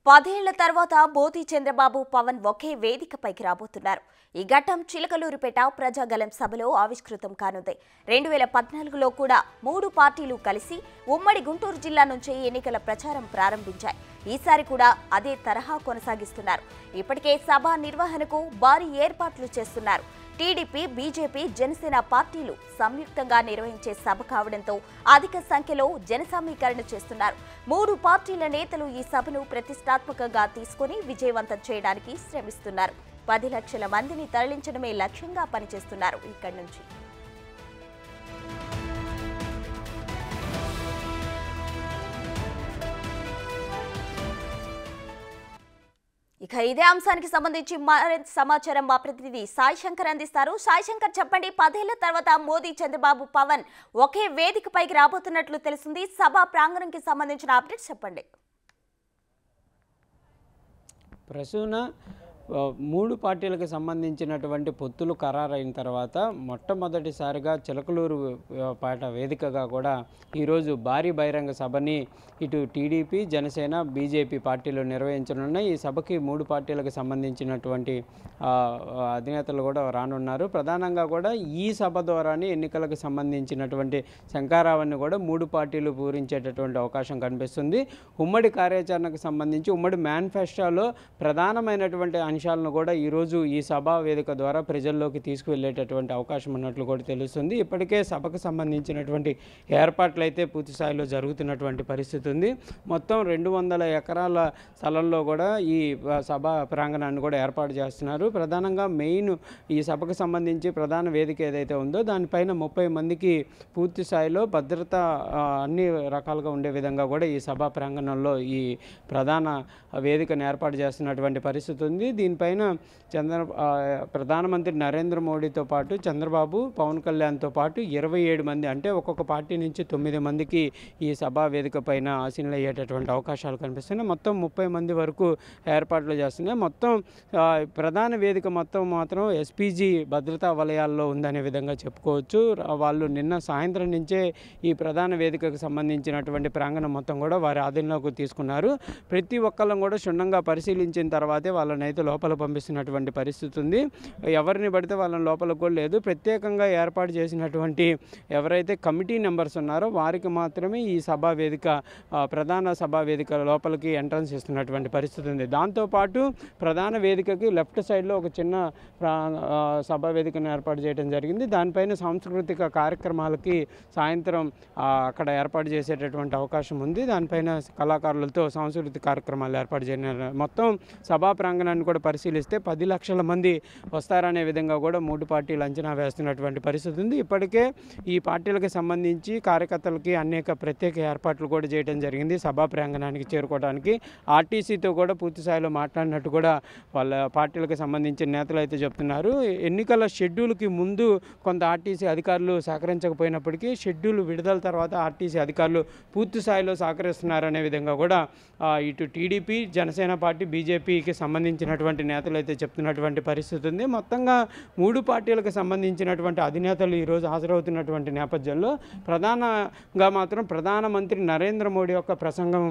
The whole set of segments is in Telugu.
10 ఏళ్ల తర్వాత మోదీ చంద్రబాబు పవన్ ఒకే వేదికపైకి రాబోతున్నారు. ఈ ఘట్టం చిలకలూరుపేట ప్రజాగలం సభలో ఆవిష్కృతం కానుంది. 2014లో కూడా 3 పార్టీలు కలిసి ఉమ్మడి గుంటూరు జిల్లా నుంచే ఎన్నికల ప్రచారం ప్రారంభించాయి. ఈసారి కూడా అదే తరహా కొనసాగిస్తున్నారు. ఇప్పటికే సభ నిర్వహణకు భారీ ఏర్పాట్లు చేస్తున్నారు. టీడీపీ, బీజేపీ, జనసేన పార్టీలు సంయుక్తంగా నిర్వహించే సభ కావడంతో అధిక సంఖ్యలో జనసమీకరణ చేస్తున్నారు. 3 పార్టీల నేతలు ఈ సభను ప్రతిష్టాత్మకంగా తీసుకుని విజయవంతం చేయడానికి శ్రమిస్తున్నారు. 10 లక్షల మందిని తరలించడమే లక్ష్యంగా పనిచేస్తున్నారు. ఇక్కడి నుంచి ఇక ఇదే అంశానికి సంబంధించి మరింత సమాచారం మా ప్రతినిధి సాయి శంకర్ అందిస్తారు. సాయి శంకర్, చెప్పండి, 10 ఏళ్ల తర్వాత మోదీ, చంద్రబాబు, పవన్ ఒకే వేదికపైకి రాబోతున్నట్లు తెలుస్తుంది. సభా ప్రాంగణంకి సంబంధించిన అప్డేట్స్ చెప్పండి. ప్రసూన 3 పార్టీలకు సంబంధించినటువంటి పొత్తులు ఖరారైన తర్వాత మొట్టమొదటిసారిగా చిలకలూరు పేట వేదికగా కూడా ఈరోజు భారీ బహిరంగ సభని ఇటు టీడీపీ, జనసేన, బీజేపీ పార్టీలు నిర్వహించనున్నాయి. ఈ సభకి 3 పార్టీలకు సంబంధించినటువంటి అధినేతలు కూడా రానున్నారు. ప్రధానంగా కూడా ఈ సభ ద్వారానే ఎన్నికలకు సంబంధించినటువంటి శంఖారావాన్ని కూడా 3 పార్టీలు పూరించేటటువంటి అవకాశం కనిపిస్తుంది. ఉమ్మడి కార్యాచరణకు సంబంధించి ఉమ్మడి మేనిఫెస్టోలో ప్రధానమైనటువంటి అంశాలను కూడా ఈరోజు ఈ సభా వేదిక ద్వారా ప్రజల్లోకి తీసుకువెళ్ళేటటువంటి అవకాశం ఉన్నట్లు కూడా తెలుస్తుంది. ఇప్పటికే సభకు సంబంధించినటువంటి ఏర్పాట్లు అయితే పూర్తి స్థాయిలో జరుగుతున్నటువంటి పరిస్థితి ఉంది. మొత్తం 200 ఎకరాల స్థలంలో కూడా ఈ సభా ప్రాంగణాన్ని కూడా ఏర్పాటు చేస్తున్నారు. ప్రధానంగా మెయిన్ ఈ సభకు సంబంధించి ప్రధాన వేదిక ఏదైతే ఉందో దానిపైన 30 మందికి పూర్తి స్థాయిలో భద్రత అన్ని రకాలుగా ఉండే విధంగా కూడా ఈ సభా ప్రాంగణంలో ఈ ప్రధాన వేదికను ఏర్పాటు చేస్తున్నటువంటి పరిస్థితి ఉంది. దీనిపైన ప్రధానమంత్రి నరేంద్ర మోడీతో పాటు చంద్రబాబు, పవన్ కళ్యాణ్తో పాటు 27 మంది, అంటే ఒక్కొక్క పార్టీ నుంచి 9 మందికి ఈ సభా వేదిక పైన ఆసీనులు అయ్యేటటువంటి అవకాశాలు కనిపిస్తున్నాయి. మొత్తం 30 మంది వరకు ఏర్పాట్లు చేస్తున్నాయి. మొత్తం ప్రధాన వేదిక మొత్తం మాత్రం ఎస్పీజీ భద్రతా వలయాల్లో ఉందనే విధంగా చెప్పుకోవచ్చు. వాళ్ళు నిన్న సాయంత్రం నుంచే ఈ ప్రధాన వేదికకు సంబంధించినటువంటి ప్రాంగణం మొత్తం కూడా వారి ఆధీనంలోకి తీసుకున్నారు. ప్రతి ఒక్కళ్ళం కూడా క్షుణ్ణంగా పరిశీలించిన తర్వాతే వాళ్ళని అయితే లోపల పంపిస్తున్నటువంటి పరిస్థితి ఉంది. ఎవరిని పడితే వాళ్ళని లోపలికి కూడా లేదు. ప్రత్యేకంగా ఏర్పాటు చేసినటువంటి ఎవరైతే కమిటీ మెంబర్స్ ఉన్నారో వారికి మాత్రమే ఈ సభా వేదిక ప్రధాన సభా వేదిక లోపలికి ఎంట్రన్స్ ఇస్తున్నటువంటి పరిస్థితి ఉంది. దాంతోపాటు ప్రధాన వేదికకి లెఫ్ట్ సైడ్లో ఒక చిన్న సభా వేదికను ఏర్పాటు చేయడం జరిగింది. దానిపైన సాంస్కృతిక కార్యక్రమాలకి సాయంత్రం అక్కడ ఏర్పాటు చేసేటటువంటి అవకాశం ఉంది. దానిపైన కళాకారులతో సాంస్కృతిక కార్యక్రమాలు ఏర్పాటు చేయడం. మొత్తం సభా ప్రాంగణాన్ని కూడా పరిశీలిస్తే 10 లక్షల మంది వస్తారనే విధంగా కూడా 3 పార్టీలు అంచనా వేస్తున్నటువంటి పరిస్థితి ఉంది. ఇప్పటికే ఈ పార్టీలకు సంబంధించి కార్యకర్తలకి అనేక ప్రత్యేక ఏర్పాట్లు కూడా చేయడం జరిగింది. సభా ప్రాంగణానికి చేరుకోవడానికి ఆర్టీసీతో కూడా పూర్తి స్థాయిలో మాట్లాడినట్టు కూడా వాళ్ళ పార్టీలకు సంబంధించిన నేతలు అయితే చెప్తున్నారు. ఎన్నికల షెడ్యూల్కి ముందు కొంత ఆర్టీసీ అధికారులు సహకరించకపోయినప్పటికీ షెడ్యూల్ విడుదల తర్వాత ఆర్టీసీ అధికారులు పూర్తి స్థాయిలో సహకరిస్తున్నారనే విధంగా కూడా ఇటు టీడీపీ, జనసేన పార్టీ, బీజేపీకి సంబంధించినటువంటి నేతలు అయితే చెప్తున్నటువంటి పరిస్థితి ఉంది. మొత్తంగా 3 పార్టీలకు సంబంధించినటువంటి అధినేతలు ఈరోజు హాజరవుతున్నటువంటి నేపథ్యంలో ప్రధానంగా మాత్రం ప్రధానమంత్రి నరేంద్ర మోడీ యొక్క ప్రసంగం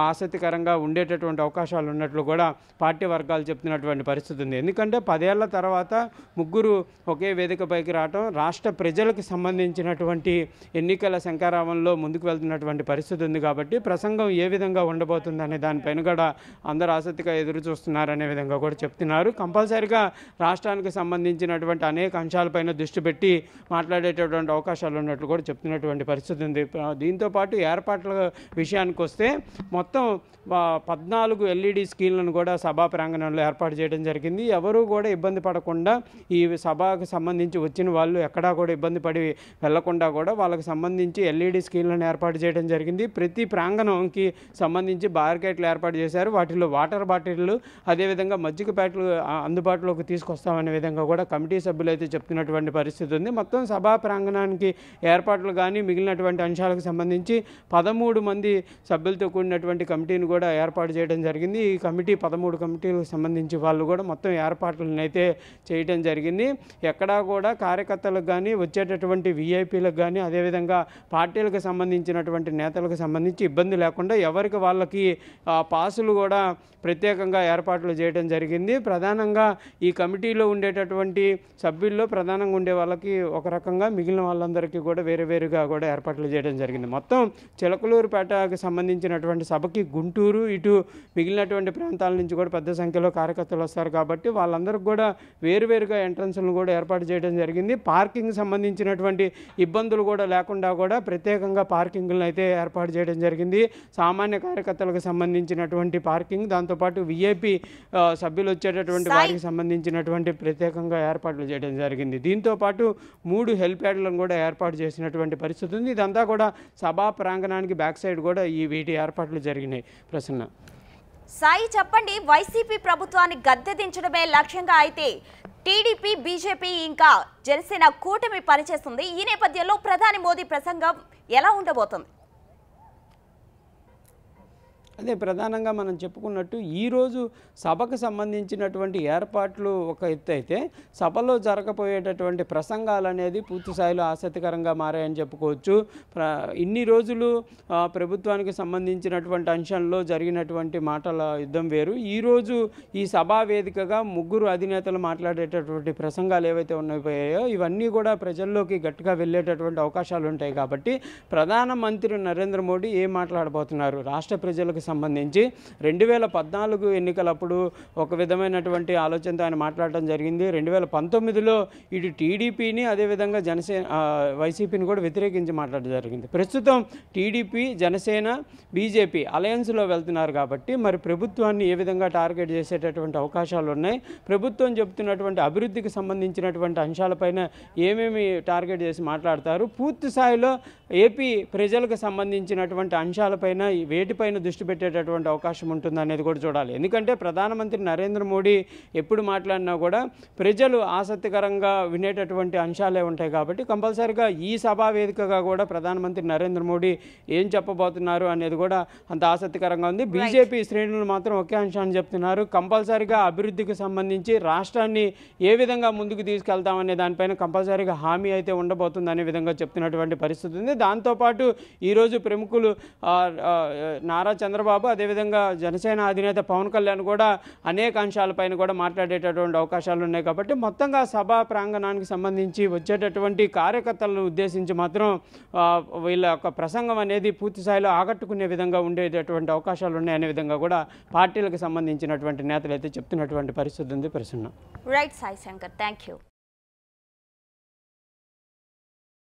ఆసక్తికరంగా ఉండేటటువంటి అవకాశాలు ఉన్నట్లు కూడా పార్టీ వర్గాలు చెప్తున్నటువంటి పరిస్థితి ఉంది. ఎందుకంటే 10 ఏళ్ల తర్వాత ముగ్గురు ఒకే వేదికపైకి రావడం రాష్ట్ర ప్రజలకు సంబంధించినటువంటి ఎన్నికల శంఖారావంలో ముందుకు వెళ్తున్నటువంటి పరిస్థితి ఉంది. కాబట్టి ప్రసంగం ఏ విధంగా ఉండబోతుందనే దానిపైన కూడా అందరూ ఆసక్తిగా ఎదురు చూస్తున్నారనే విధంగా కూడా చెప్తున్నారు. కంపల్సరిగా రాష్ట్రానికి సంబంధించినటువంటి అనేక అంశాలపైన దృష్టి పెట్టి మాట్లాడేటటువంటి అవకాశాలు ఉన్నట్లు కూడా చెప్తున్నటువంటి పరిస్థితి ఉంది. దీంతోపాటు ఏర్పాట్ల విషయానికి వస్తే మొత్తం 14 LED స్క్రీన్లను కూడా సభా ప్రాంగణంలో ఏర్పాటు చేయడం జరిగింది. ఎవరూ కూడా ఇబ్బంది పడకుండా ఈ సభకు సంబంధించి వచ్చిన వాళ్ళు ఎక్కడా కూడా ఇబ్బంది పడి వెళ్లకుండా కూడా వాళ్ళకి సంబంధించి LED స్క్రీన్లను ఏర్పాటు చేయడం జరిగింది. ప్రతి ప్రాంగణంకి సంబంధించి బార్కెట్లు ఏర్పాటు చేశారు. వాటిలో వాటర్ బాటిళ్ళు, అదేవిధంగా మజ్జిగ ప్యాకెట్లు అందుబాటులోకి తీసుకొస్తామనే విధంగా కూడా కమిటీ సభ్యులు అయితే చెప్తున్నటువంటి పరిస్థితి ఉంది. మొత్తం సభా ప్రాంగణానికి ఏర్పాట్లు కానీ మిగిలినటువంటి అంశాలకు సంబంధించి 13 మంది సభ్యులతో కూడినటువంటి కమిటీని కూడా ఏర్పాటు చేయడం జరిగింది. ఈ కమిటీ 13 కమిటీలకు సంబంధించి వాళ్ళు కూడా మొత్తం ఏర్పాట్లను అయితే చేయడం జరిగింది. ఎక్కడా కూడా కార్యకర్తలకు కానీ వచ్చేటటువంటి విఐపీలకు కానీ అదేవిధంగా పార్టీలకు సంబంధించినటువంటి నేతలకు సంబంధించి ఇబ్బంది లేకుండా ఎవరికి వాళ్ళకి పాసులు కూడా ప్రత్యేకంగా ఏర్పాట్లు చేయడం జరిగింది. ప్రధానంగా ఈ కమిటీలో ఉండేటటువంటి సభ్యుల్లో ప్రధానంగా ఉండే వాళ్ళకి ఒక రకంగా, మిగిలిన వాళ్ళందరికీ కూడా వేరే వేరుగా కూడా ఏర్పాట్లు చేయడం జరిగింది. మొత్తం చిలకలూరుపేటకు సంబంధించినటువంటి సభకి గుంటూరు ఇటు మిగిలినటువంటి ప్రాంతాల నుంచి కూడా పెద్ద సంఖ్యలో కార్యకర్తలు వస్తారు కాబట్టి వాళ్ళందరికీ కూడా వేరువేరుగా ఎంట్రన్స్లను కూడా ఏర్పాటు చేయడం జరిగింది. పార్కింగ్ సంబంధించినటువంటి ఇబ్బందులు కూడా లేకుండా కూడా ప్రత్యేకంగా పార్కింగ్లను అయితే ఏర్పాటు చేయడం జరిగింది. సామాన్య కార్యకర్తలకు సంబంధించినటువంటి పార్కింగ్, దాంతోపాటు విఐపి సభ్యులు వచ్చేటటువంటి వారికి సంబంధించినటువంటి ప్రత్యేకంగా ఏర్పాట్లు చేయడం జరిగింది. దీంతోపాటు 3 హెలిప్యాడ్లను కూడా ఏర్పాటు చేసినటువంటి పరిస్థితి ఉంది. ఇదంతా కూడా సభా ప్రాంగణానికి బ్యాక్ సైడ్ కూడా వీటి ఏర్పాట్లు జరిగినాయి. ప్రసన్న సాయి చెప్పండి, వైసీపీ ప్రభుత్వాన్ని గద్దె దించడమే లక్ష్యంగా అయితే టీడీపీ, బీజేపీ ఇంకా జనసేన కూటమి పనిచేస్తుంది. ఈ నేపథ్యంలో ప్రధాని మోదీ ప్రసంగం ఎలా ఉండబోతుంది? అదే ప్రధానంగా మనం చెప్పుకున్నట్టు ఈరోజు సభకు సంబంధించినటువంటి ఏర్పాట్లు ఒక ఎత్తు అయితే సభలో జరగబోయేటటువంటి ప్రసంగాలు అనేది పూర్తి స్థాయిలో ఆసక్తికరంగా మారాయని చెప్పుకోవచ్చు. ఇన్ని రోజులు ప్రభుత్వానికి సంబంధించినటువంటి అంశంలో జరిగినటువంటి మాటల యుద్ధం వేరు. ఈరోజు ఈ సభా వేదికగా 3 అధినేతలు మాట్లాడేటటువంటి ప్రసంగాలు ఏవైతే ఉన్నాయో ఇవన్నీ కూడా ప్రజల్లోకి గట్టిగా వెళ్ళేటటువంటి అవకాశాలు ఉంటాయి. కాబట్టి ప్రధానమంత్రి నరేంద్ర మోడీ ఏం మాట్లాడబోతున్నారు, రాష్ట్ర ప్రజలకు సంబంధించి 2014 ఎన్నికలప్పుడు ఒక విధమైనటువంటి ఆలోచనతో ఆయన మాట్లాడటం జరిగింది. 2019లో ఇటు టీడీపీని అదేవిధంగా జనసేన వైసీపీని కూడా వ్యతిరేకించి మాట్లాడడం జరిగింది. ప్రస్తుతం టీడీపీ, జనసేన, బీజేపీ అలయన్స్లో వెళ్తున్నారు కాబట్టి మరి ప్రభుత్వాన్ని ఏ విధంగా టార్గెట్ చేసేటటువంటి అవకాశాలు ఉన్నాయి, ప్రభుత్వం చెబుతున్నటువంటి అభివృద్ధికి సంబంధించినటువంటి అంశాలపైన ఏమేమి టార్గెట్ చేసి మాట్లాడతారు, పూర్తి స్థాయిలో ఏపీ ప్రజలకు సంబంధించినటువంటి అంశాలపైన వేటిపైన దృష్టి పెట్టేటటువంటి అవకాశం ఉంటుంది అనేది కూడా చూడాలి. ఎందుకంటే ప్రధానమంత్రి నరేంద్ర మోడీ ఎప్పుడు మాట్లాడినా కూడా ప్రజలు ఆసక్తికరంగా వినేటటువంటి అంశాలే ఉంటాయి. కాబట్టి కంపల్సరిగా ఈ సభా వేదికగా కూడా ప్రధానమంత్రి నరేంద్ర మోడీ ఏం చెప్పబోతున్నారు అనేది కూడా అంత ఆసక్తికరంగా ఉంది. బీజేపీ శ్రేణులు మాత్రం ఒకే అంశాన్ని చెప్తున్నారు, కంపల్సరిగా అభివృద్ధికి సంబంధించి రాష్ట్రాన్ని ఏ విధంగా ముందుకు తీసుకెళ్తామనే దానిపైన కంపల్సరిగా హామీ అయితే ఉండబోతుంది అనే విధంగా చెప్తున్నటువంటి పరిస్థితి ఉంది. దాంతోపాటు ఈరోజు ప్రముఖులు నారా చంద్రబాబు అదేవిధంగా జనసేన అధినేత పవన్ కళ్యాణ్ కూడా అనేక అంశాలపైన కూడా మాట్లాడేటటువంటి అవకాశాలు ఉన్నాయి. కాబట్టి మొత్తంగా సభా ప్రాంగణానికి సంబంధించి వచ్చేటటువంటి కార్యకర్తలను ఉద్దేశించి మాత్రం వీళ్ళ యొక్క ప్రసంగం అనేది పూర్తి స్థాయిలో ఆకట్టుకునే విధంగా ఉండేటటువంటి అవకాశాలు ఉన్నాయనే విధంగా కూడా పార్టీలకు సంబంధించినటువంటి నేతలు అయితే చెప్తున్నటువంటి పరిస్థితి ఉంది. Prasanna. Right Sai Shankar, thank you.